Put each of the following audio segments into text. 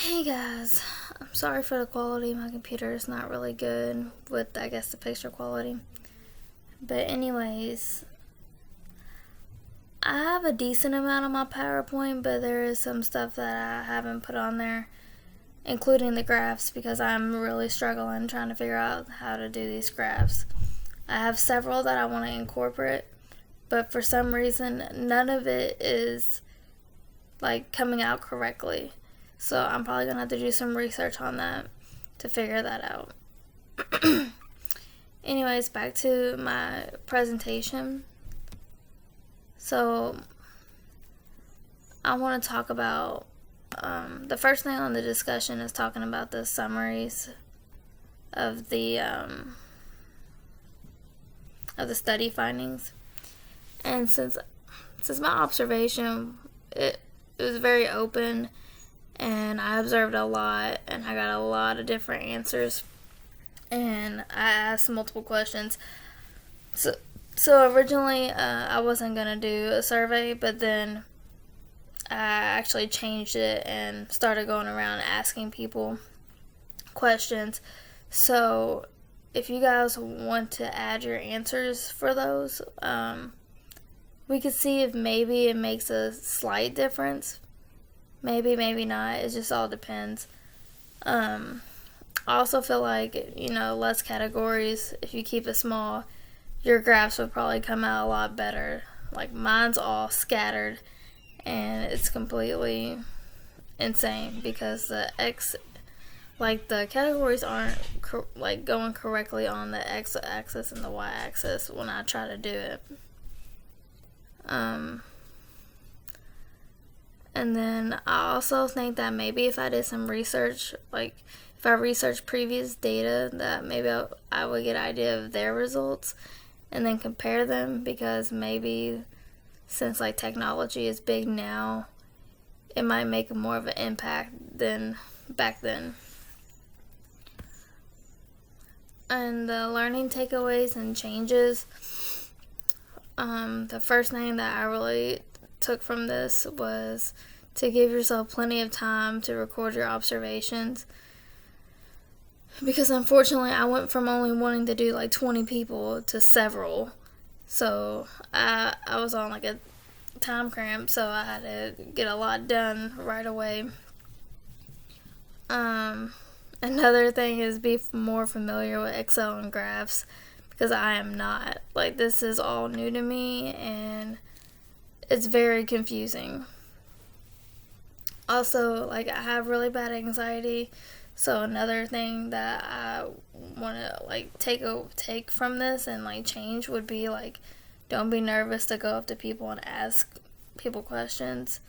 Hey guys, I'm sorry for the quality. My computer is not really good with, I guess, the picture quality. But anyways, I have a decent amount on my PowerPoint, but there is some stuff that I haven't put on there, including the graphs, because I'm really struggling trying to figure out how to do these graphs. I have several that I want to incorporate, but for some reason, none of it is coming out correctly. So I'm probably going to have to do some research on that to figure that out. Anyways, back to my presentation. So I want to talk about the first thing on the discussion is talking about the summaries of the study findings. And since my observation, it was very open, and I observed a lot, and I got a lot of different answers, and I asked multiple questions. So originally, I wasn't going to do a survey, but then I actually changed it and started going around asking people questions. So if you guys want to add your answers for those, we could see if maybe it makes a slight difference. Maybe, maybe not. It just all depends. I also feel like, less categories, if you keep it small, your graphs would probably come out a lot better. Like, mine's all scattered, and it's completely insane because the categories aren't going correctly on the x-axis and the y-axis when I try to do it. And then I also think that maybe if I did some research, if I researched previous data, that maybe I would get an idea of their results and then compare them, because maybe since technology is big now, it might make more of an impact than back then. And the learning takeaways and changes, the first thing that I really took from this was to give yourself plenty of time to record your observations, because unfortunately I went from only wanting to do 20 people to several, so I was on a time cramp, so I had to get a lot done right away. Another thing is be more familiar with Excel and graphs, because I am not. This is all new to me, and it's very confusing. Also, I have really bad anxiety, so another thing that I want to take from this and change would be don't be nervous to go up to people and ask people questions,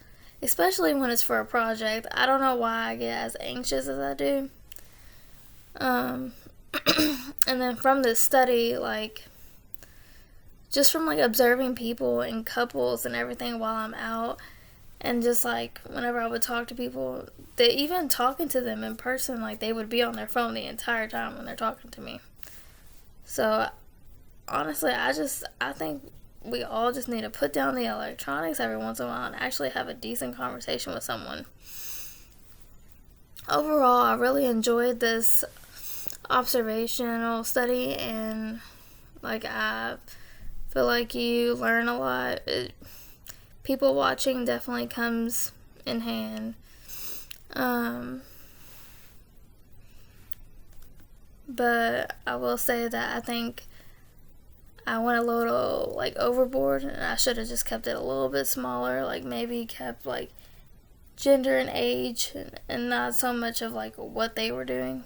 especially when it's for a project. I don't know why I get as anxious as I do. And then from this study, just from observing people and couples and everything while I'm out, and just whenever I would talk to people, they even talking to them in person, they would be on their phone the entire time when they're talking to me. So honestly, I think we all just need to put down the electronics every once in a while and actually have a decent conversation with someone. Overall, I really enjoyed this observational study, and I feel like you learn a lot. People watching definitely comes in hand. But I will say that I think I went a little overboard, and I should have just kept it a little bit smaller. Maybe kept gender and age, and not so much of what they were doing.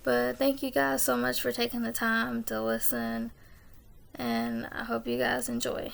But thank you guys so much for taking the time to listen, and I hope you guys enjoy.